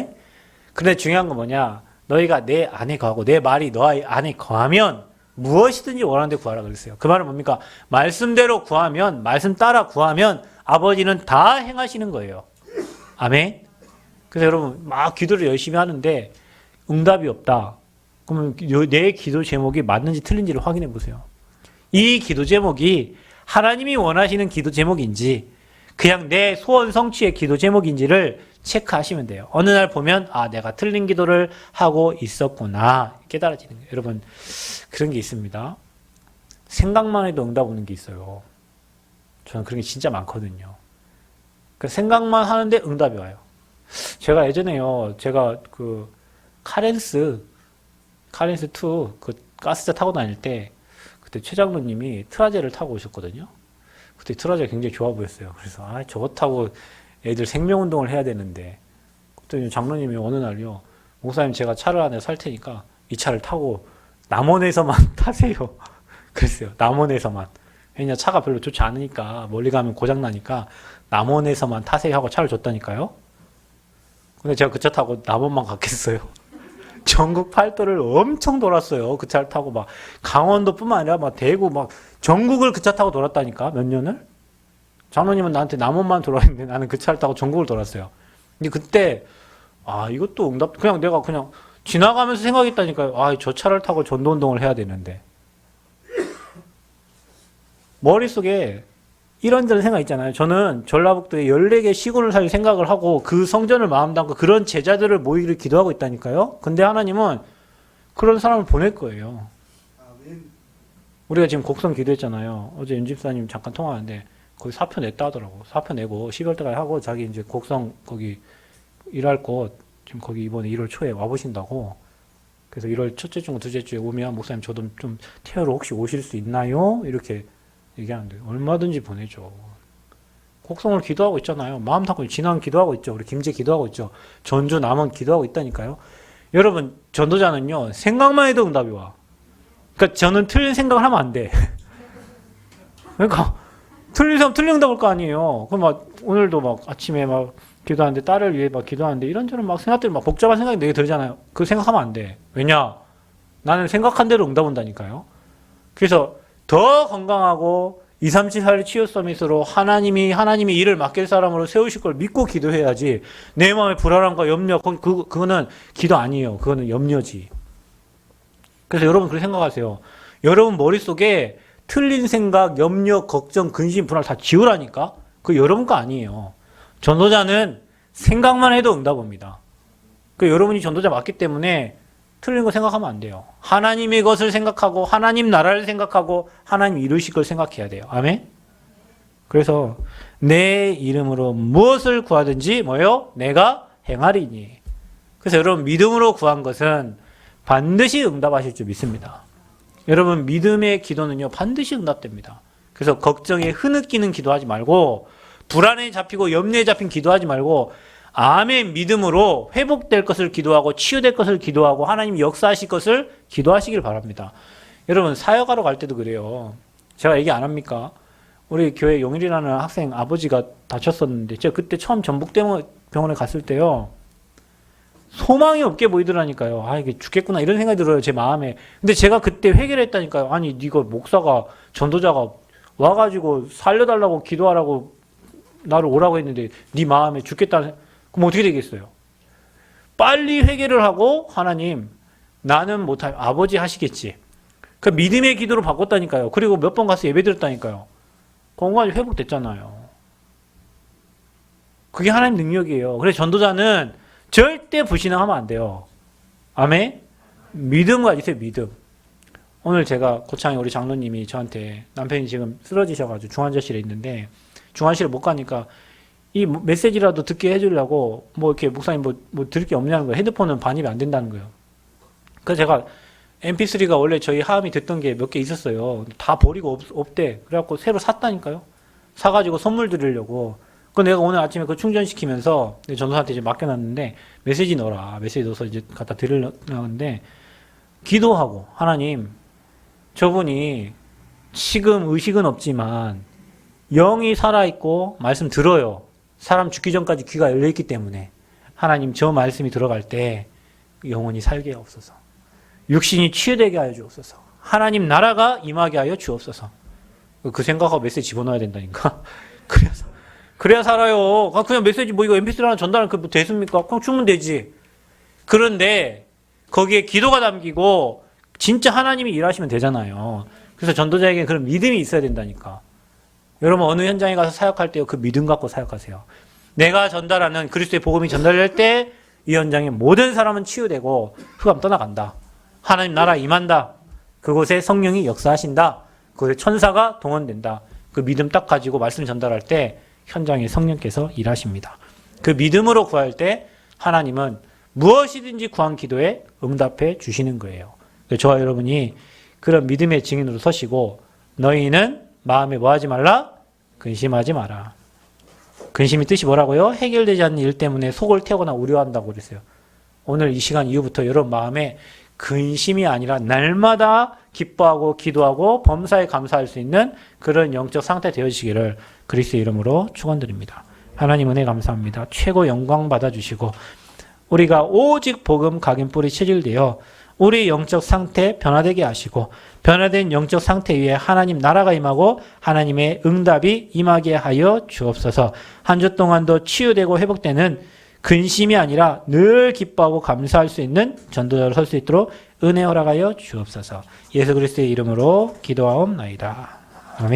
근데 중요한 건 뭐냐? 너희가 내 안에 거하고 내 말이 너희 안에 거하면 무엇이든지 원하는 데 구하라 그랬어요. 그 말은 뭡니까? 말씀대로 구하면, 말씀 따라 구하면 아버지는 다 행하시는 거예요. 아멘? 그래서 여러분 막 기도를 열심히 하는데 응답이 없다. 그러면 내 기도 제목이 맞는지 틀린지를 확인해 보세요. 이 기도 제목이 하나님이 원하시는 기도 제목인지 그냥 내 소원 성취의 기도 제목인지를 체크하시면 돼요. 어느 날 보면 아 내가 틀린 기도를 하고 있었구나 깨달아지는 거예요. 여러분 그런 게 있습니다. 생각만 해도 응답 오는 게 있어요. 저는 그런 게 진짜 많거든요. 그러니까 생각만 하는데 응답이 와요. 제가 예전에요. 제가 그 카렌스 2 그 가스차 타고 다닐 때 그때 최 장로님이 트라제를 타고 오셨거든요. 그때 트라제가 굉장히 좋아 보였어요. 그래서 아 저거 타고 애들 생명운동을 해야 되는데 그때 장로님이 어느 날요. 목사님 제가 차를 안에 살 테니까 이 차를 타고 남원에서만 타세요. 그랬어요. 남원에서만. 왜냐 차가 별로 좋지 않으니까 멀리 가면 고장나니까 남원에서만 타세요 하고 차를 줬다니까요. 근데 제가 그 차 타고 남원만 갔겠어요. 전국 팔도를 엄청 돌았어요. 그 차를 타고 막 강원도뿐만 아니라 막 대구 막 전국을 그 차 타고 돌았다니까 몇 년을. 장로님은 나한테 남원만 돌아왔는데 나는 그 차를 타고 전국을 돌았어요. 근데 그때 아 이것도 응답 그냥 내가 그냥 지나가면서 생각했다니까요. 아 저 차를 타고 전도운동을 해야 되는데 머릿속에 이런저런 생각 있잖아요. 저는 전라북도에 14개 시군을 살 생각을 하고 그 성전을 마음 담고 그런 제자들을 모이기를 기도하고 있다니까요. 근데 하나님은 그런 사람을 보낼 거예요. 우리가 지금 곡성 기도했잖아요. 어제 윤집사님 잠깐 통화하는데 거기 사표 냈다 하더라고. 사표 내고 12월 달까지 하고 자기 이제 곡성 거기 일할 곳 지금 거기 이번에 1월 초에 와보신다고. 그래서 1월 첫째 주, 둘째 주에 오면 목사님 저도 좀 태우러 혹시 오실 수 있나요? 이렇게 얘기하는데 얼마든지 보내죠. 곡성을 기도하고 있잖아요. 마음 담고 진앙 기도하고 있죠. 우리 김제 기도하고 있죠. 전주 남원 기도하고 있다니까요. 여러분 전도자는요. 생각만 해도 응답이 와. 그러니까 저는 틀린 생각을 하면 안 돼. 그러니까 틀린 사람 틀린 응답 올 거 아니에요. 그럼 막 오늘도 막 아침에 막 기도하는데 딸을 위해 막 기도하는데 이런저런 막 생각들이 막 복잡한 생각이 내게 들잖아요. 그 생각하면 안 돼. 왜냐? 나는 생각한 대로 응답 온다니까요. 그래서 더 건강하고 2, 3, 7, 8 치유 서밋으로 하나님이 일을 맡길 사람으로 세우실 걸 믿고 기도해야지. 내 마음의 불안함과 염려, 그거는 기도 아니에요. 그거는 염려지. 그래서 여러분 그렇게 생각하세요. 여러분 머릿속에 틀린 생각, 염려, 걱정, 근심, 불안 다 지우라니까? 그거 여러분 거 아니에요. 전도자는 생각만 해도 응답 옵니다. 그 여러분이 전도자 맞기 때문에 틀린 거 생각하면 안 돼요. 하나님의 것을 생각하고 하나님 나라를 생각하고 하나님 이루실 걸 생각해야 돼요. 아멘? 그래서 내 이름으로 무엇을 구하든지 뭐요? 내가 행하리니. 그래서 여러분 믿음으로 구한 것은 반드시 응답하실 줄 믿습니다. 여러분 믿음의 기도는요 반드시 응답됩니다. 그래서 걱정에 흐느끼는 기도하지 말고 불안에 잡히고 염려에 잡힌 기도하지 말고 아멘 믿음으로 회복될 것을 기도하고 치유될 것을 기도하고 하나님 역사하실 것을 기도하시길 바랍니다. 여러분 사역하러 갈 때도 그래요. 제가 얘기 안 합니까? 우리 교회 용일이라는 학생 아버지가 다쳤었는데 제가 그때 처음 전북대병원에 갔을 때요. 소망이 없게 보이더라니까요. 아 이게 죽겠구나 이런 생각이 들어요. 제 마음에. 근데 제가 그때 회개를 했다니까요. 아니 네가 목사가 전도자가 와가지고 살려달라고 기도하라고 나를 오라고 했는데 네 마음에 죽겠다는 그럼 어떻게 되겠어요? 빨리 회개를 하고 하나님 나는 못할 아버지 하시겠지. 그 믿음의 기도로 바꿨다니까요. 그리고 몇 번 가서 예배 드렸다니까요. 건강이 회복됐잖아요. 그게 하나님 능력이에요. 그래서 전도자는 절대 불신앙하면 안 돼요. 아멘? 믿음 가지세요. 믿음. 오늘 제가 고창에 우리 장로님이 저한테 남편이 지금 쓰러지셔가지고 중환자실에 있는데 중환실에 못 가니까 이 메시지라도 듣게 해주려고 뭐 이렇게 목사님 뭐 들을 게 없냐는 거예요. 핸드폰은 반입이 안 된다는 거예요. 그래서 제가 MP3가 원래 저희 하음이 듣던 게 몇 개 있었어요. 다 버리고 없대. 그래갖고 새로 샀다니까요. 사가지고 선물 드리려고. 그 내가 오늘 아침에 그 충전시키면서 내 전도사한테 이제 맡겨놨는데 메시지 넣어라. 메시지 넣어서 이제 갖다 드리려는데 기도하고 하나님 저분이 지금 의식은 없지만 영이 살아있고 말씀 들어요. 사람 죽기 전까지 귀가 열려있기 때문에 하나님 저 말씀이 들어갈 때 영혼이 살게 하옵소서. 육신이 치유되게 하여 주옵소서. 하나님 나라가 임하게 하여 주옵소서. 그 생각하고 메시지 집어넣어야 된다니까. 그래야 살아요. 그냥 메시지 뭐 이거 MP3 하나 전달하면 그뭐 됐습니까? 그냥 주면 되지. 그런데 거기에 기도가 담기고 진짜 하나님이 일하시면 되잖아요. 그래서 전도자에게 그런 믿음이 있어야 된다니까. 여러분 어느 현장에 가서 사역할 때요 그 믿음 갖고 사역하세요. 내가 전달하는 그리스도의 복음이 전달될 때 이 현장에 모든 사람은 치유되고 흑암 떠나간다. 하나님 나라 임한다. 그곳에 성령이 역사하신다. 그곳에 천사가 동원된다. 그 믿음 딱 가지고 말씀 전달할 때 현장에 성령께서 일하십니다. 그 믿음으로 구할 때 하나님은 무엇이든지 구한 기도에 응답해 주시는 거예요. 저와 여러분이 그런 믿음의 증인으로 서시고 너희는 마음에 뭐하지 말라? 근심하지 마라. 근심의 뜻이 뭐라고요? 해결되지 않는 일 때문에 속을 태우거나 우려한다고 그랬어요. 오늘 이 시간 이후부터 여러분 마음에 근심이 아니라 날마다 기뻐하고 기도하고 범사에 감사할 수 있는 그런 영적 상태 되어지기를 그리스도의 이름으로 축원드립니다. 하나님 은혜 감사합니다. 최고 영광 받아주시고 우리가 오직 복음 각인 뿌리 체질되어 우리 영적 상태 변화되게 하시고 변화된 영적 상태 위에 하나님 나라가 임하고 하나님의 응답이 임하게 하여 주옵소서. 한 주 동안도 치유되고 회복되는 근심이 아니라 늘 기뻐하고 감사할 수 있는 전도자로 설 수 있도록 은혜 허락하여 주옵소서. 예수 그리스도의 이름으로 기도하옵나이다.